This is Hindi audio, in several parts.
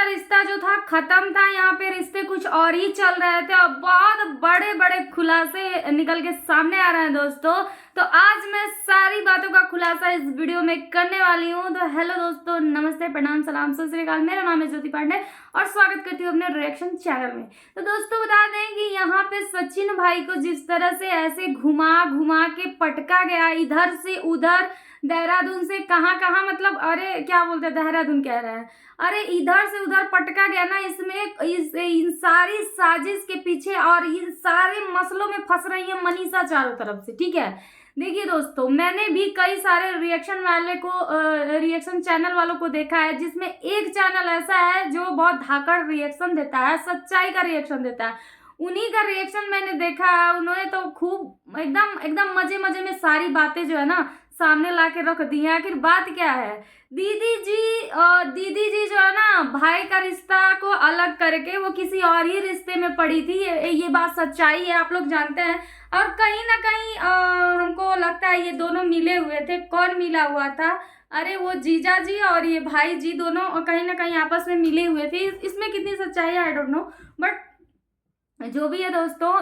रिश्ता जो था खत्म था, यहाँ पे रिश्ते कुछ और ही चल रहे थे और बहुत बड़े बड़े खुलासे निकल के सामने आ रहे हैं दोस्तों। तो आज मैं सारी बातों का खुलासा इस वीडियो में करने वाली हूँ। तो हेलो दोस्तों, नमस्ते, प्रणाम, सलाम, सत श्री अकाल। मेरा नाम है ज्योति पांडे और स्वागत करती हूँ अपने रिएक्शन चैनल में। तो दोस्तों बता दें कि यहाँ पे सचिन भाई को जिस तरह से ऐसे घुमा घुमा के पटका गया, इधर से उधर, देहरादून से कहाँ कहाँ, मतलब अरे क्या बोलते हैं, देहरादून कह रहे हैं, अरे इधर से उधर पटका गया ना। इसमें इन सारी साजिश के पीछे और इन सारे मसलों में फंस रही है मनीषा चारों तरफ से। ठीक है, देखिए दोस्तों, मैंने भी कई सारे रिएक्शन चैनल वालों को देखा है, जिसमें एक चैनल ऐसा है जो बहुत धाकड़ रिएक्शन देता है, सच्चाई का रिएक्शन देता है। उन्हीं का रिएक्शन मैंने देखा है। उन्होंने तो खूब एकदम एकदम मजे मजे में सारी बातें जो है ना सामने ला के रख दी है। आखिर बात क्या है, दीदी जी जो है ना, भाई का रिश्ता को अलग करके वो किसी और ही रिश्ते में पड़ी थी। ये बात सच्चाई है, आप लोग जानते हैं। और कहीं ना कहीं हमको लगता है ये दोनों मिले हुए थे। कौन मिला हुआ था? अरे वो जीजा जी और ये भाई जी दोनों कहीं ना कहीं आपस में मिले हुए थे। इसमें कितनी सच्चाई है आई डोंट नो, बट जो भी है दोस्तों,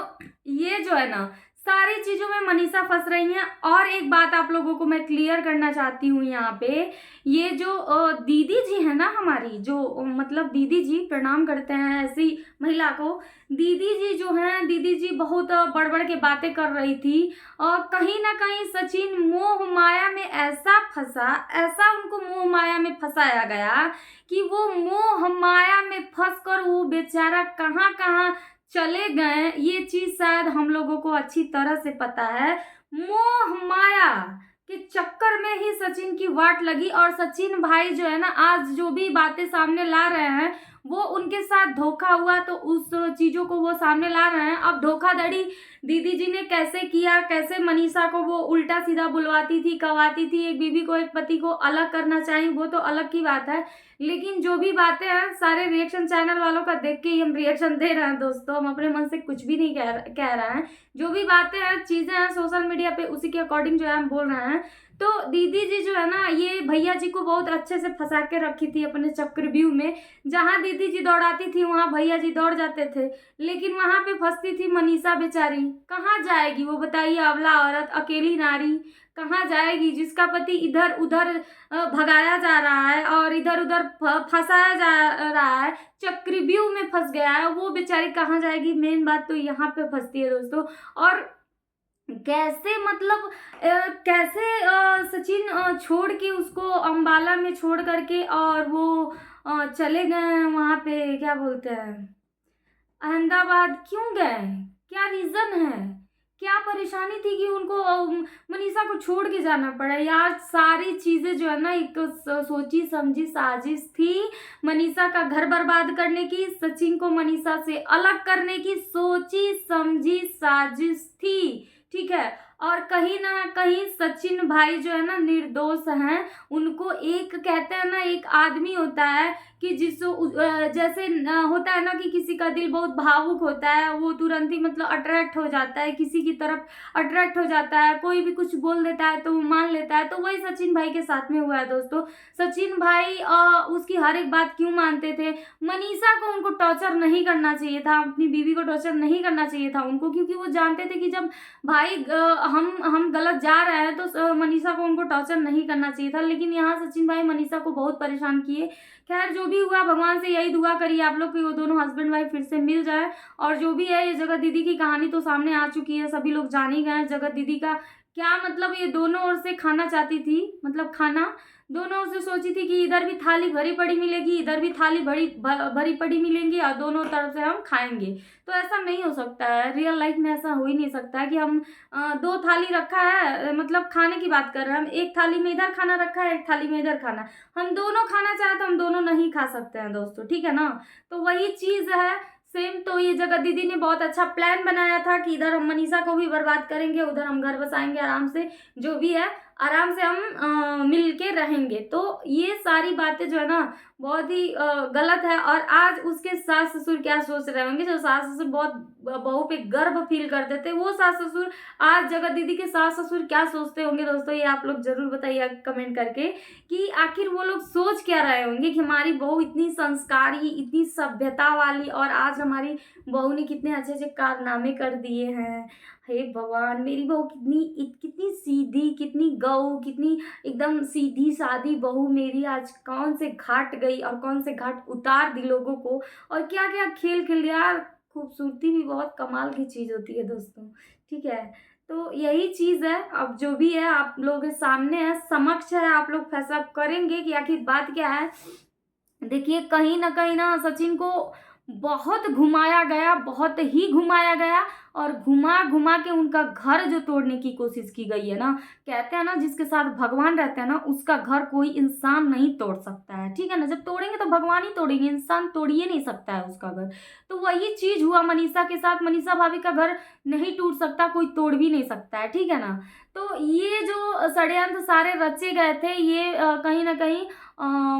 ये जो है ना सारी चीजों में मनीषा फंस रही है। और एक बात आप लोगों को मैं क्लियर करना चाहती हूँ यहाँ पे, ये जो दीदी जी है ना हमारी, जो मतलब दीदी जी, प्रणाम करते हैं ऐसी महिला को। दीदी जी जो है, दीदी जी बहुत बढ़ बढ़ के बातें कर रही थी और कहीं ना कहीं सचिन मोह माया में ऐसा फंसा, ऐसा उनको मोह माया में फंसाया गया कि वो मोह माया में फंस कर वो बेचारा कहाँ कहाँ चले गए। ये चीज शायद हम लोगों को अच्छी तरह से पता है। मोह माया के चक्कर में ही सचिन की वाट लगी और सचिन भाई जो है ना आज जो भी बातें सामने ला रहे हैं वो उनके साथ धोखा हुआ, तो उस चीजों को वो सामने ला रहे हैं। अब धोखाधड़ी दीदी जी ने कैसे किया, कैसे मनीषा को वो उल्टा सीधा बुलवाती थी, कवाती थी, एक बीवी को एक पति को अलग करना चाहिए, वो तो अलग की बात है। लेकिन जो भी बातें हैं सारे रिएक्शन चैनल वालों का देख के ही हम रिएक्शन दे रहे हैं दोस्तों। हम अपने मन से कुछ भी नहीं कह रहे हैं। जो भी बातें हैं, चीजें हैं सोशल मीडिया पे, उसी के अकॉर्डिंग जो है हम बोल रहे हैं। तो दीदी जी जो है ना, ये भैया जी को बहुत अच्छे से फंसा के रखी थी अपने चक्रव्यूह में। जहां दीदी जी दौड़ाती थी वहां भैया जी दौड़ जाते थे, लेकिन वहां पे फंसती थी मनीषा बेचारी। कहाँ जाएगी वो बताइए, अबला औरत, अकेली नारी कहाँ जाएगी, जिसका पति इधर उधर भगाया जा रहा है और इधर उधर फंसाया जा रहा है, चक्रव्यूह में फंस गया है, वो बेचारी कहाँ जाएगी। मेन बात तो यहाँ पे फंसती है दोस्तों। और कैसे मतलब कैसे सचिन छोड़ के उसको अंबाला में छोड़ करके और वो चले गए वहां पे, क्या बोलते हैं, अहमदाबाद। क्यों गए, क्या रीजन है, क्या परेशानी थी कि उनको मनीषा को छोड़ के जाना पड़ा यार। सारी चीजें जो है ना एक तो सोची समझी साजिश थी, मनीषा का घर बर्बाद करने की, सचिन को मनीषा से अलग करने की सोची समझी साजिश थी। ठीक है, और कहीं ना कहीं सचिन भाई जो है ना निर्दोष हैं। उनको एक कहते हैं ना, एक आदमी होता है कि जैसे होता है ना कि किसी का दिल बहुत भावुक होता है, वो तुरंत ही मतलब अट्रैक्ट हो जाता है, किसी की तरफ अट्रैक्ट हो जाता है, कोई भी कुछ बोल देता है तो वो मान लेता है। तो वही सचिन भाई के साथ में हुआ है दोस्तों। सचिन भाई उसकी हर एक बात क्यों मानते थे? मनीषा को उनको टॉर्चर नहीं करना चाहिए था, अपनी बीवी को टॉर्चर नहीं करना चाहिए था उनको, क्योंकि वो जानते थे कि जब भाई हम गलत जा रहे हैं तो मनीषा को उनको टॉर्चर नहीं करना चाहिए था। लेकिन यहाँ सचिन भाई मनीषा को बहुत परेशान किए। खैर जो भी हुआ, भगवान से यही दुआ करिए आप लोग कि वो दोनों हस्बैंड वाइफ फिर से मिल जाए। और जो भी है, ये जगत दीदी की कहानी तो सामने आ चुकी है, सभी लोग जान ही गए हैं जगत दीदी का क्या मतलब। ये दोनों ओर से खाना चाहती थी, मतलब खाना दोनों ओर से सोची थी कि इधर भी थाली भरी पड़ी मिलेगी, इधर भी थाली भरी पड़ी मिलेंगी और दोनों तरफ से हम खाएंगे। तो ऐसा नहीं हो सकता है, रियल लाइफ में ऐसा हो ही नहीं सकता है कि हम दो थाली रखा है, मतलब खाने की बात कर रहे हैं हम, एक थाली में इधर खाना रखा है, एक थाली में इधर खाना, हम दोनों खाना चाहे तो हम दोनों नहीं खा सकते हैं दोस्तों। ठीक है ना, तो वही चीज है सेम। तो ये जगत दीदी ने बहुत अच्छा प्लान बनाया था कि इधर हम मनीषा को भी बर्बाद करेंगे, उधर हम घर बसाएंगे आराम से, जो भी है। आराम से हम मिल के रहेंगे। तो ये सारी बातें जो है ना बहुत ही गलत है। और आज उसके सास ससुर क्या सोच रहे होंगे, जो सास ससुर बहुत बहू पे गर्व फील करते थे, वो सास ससुर आज जगत दीदी के सास ससुर क्या सोचते होंगे दोस्तों, ये आप लोग जरूर बताइए कमेंट करके कि आखिर वो लोग सोच क्या रहे होंगे कि हमारी बहू इतनी संस्कारी, इतनी सभ्यता वाली, और आज हमारी बहू ने कितने अच्छे अच्छे कारनामे कर दिए हैं। हे भगवान, मेरी बहू कितनी सीधी, कितनी गऊ, कितनी एकदम सीधी सादी बहू मेरी आज कौन से घाट गई और कौन से घाट उतार दी लोगों को, और क्या क्या खेल खेल दिया यार। खूबसूरती भी बहुत कमाल की चीज़ होती है दोस्तों, ठीक है। तो यही चीज़ है, अब जो भी है आप लोगों के सामने है, समक्ष है, आप लोग फैसला करेंगे कि आखिर बात क्या है। देखिए कहीं ना सचिन को बहुत घुमाया गया, बहुत ही घुमाया गया, और घुमा घुमा के उनका घर जो तोड़ने की कोशिश की गई है ना, कहते हैं ना जिसके साथ भगवान रहते हैं ना उसका घर कोई इंसान नहीं तोड़ सकता है, ठीक है ना। जब तोड़ेंगे तो भगवान ही तोड़ेंगे, इंसान तोड़िए नहीं सकता है उसका घर। तो वही चीज हुआ मनीषा के साथ, मनीषा भाभी का घर नहीं टूट सकता, कोई तोड़ भी नहीं सकता है, ठीक है ना। तो ये जो षड्यंत्र सारे रचे गए थे, ये कहीं ना कहीं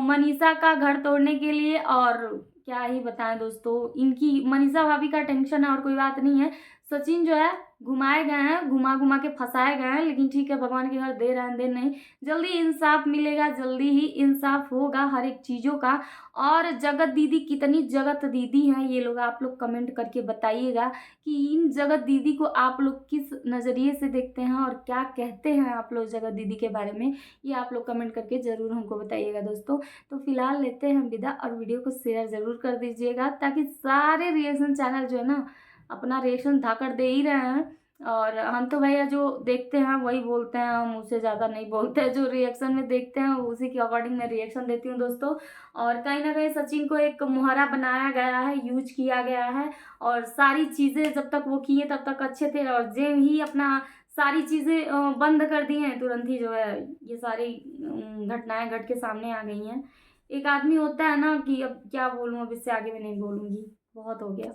मनीषा का घर तोड़ने के लिए, और क्या ही बताएं दोस्तों, इनकी मनीषा भाभी का टेंशन है और कोई बात नहीं है। सचिन जो है घुमाए गए हैं, घुमा घुमा के फंसाए गए हैं, लेकिन ठीक है, भगवान के घर दे रहे हैं, दे नहीं, जल्दी इंसाफ मिलेगा, जल्दी ही इंसाफ होगा हर एक चीज़ों का। और जगत दीदी कितनी जगत दीदी हैं ये लोग, आप लोग कमेंट करके बताइएगा कि इन जगत दीदी को आप लोग किस नज़रिए से देखते हैं और क्या कहते हैं आप लोग जगत दीदी के बारे में, ये आप लोग कमेंट करके ज़रूर हमको बताइएगा दोस्तों। तो फिलहाल लेते हैं विदा, और वीडियो को शेयर ज़रूर कर दीजिएगा ताकि सारे रिएक्शन चैनल जो है ना अपना रिएक्शन धाकड़ दे ही रहे हैं, और हम तो भैया जो देखते हैं वही बोलते हैं, हम उससे ज़्यादा नहीं बोलते हैं, जो रिएक्शन में देखते हैं उसी के अकॉर्डिंग मैं रिएक्शन देती हूँ दोस्तों। और कहीं ना कहीं सचिन को एक मुहावरा बनाया गया है, यूज किया गया है, और सारी चीज़ें जब तक वो किए तब तक अच्छे थे, और जब ही अपना सारी चीज़ें बंद कर दी हैं तुरंत ही जो है ये सारी घटनाएं घट के सामने आ गई हैं। एक आदमी होता है ना कि अब क्या बोलूँ, अब इससे आगे मैं नहीं बोलूँगी, बहुत हो गया।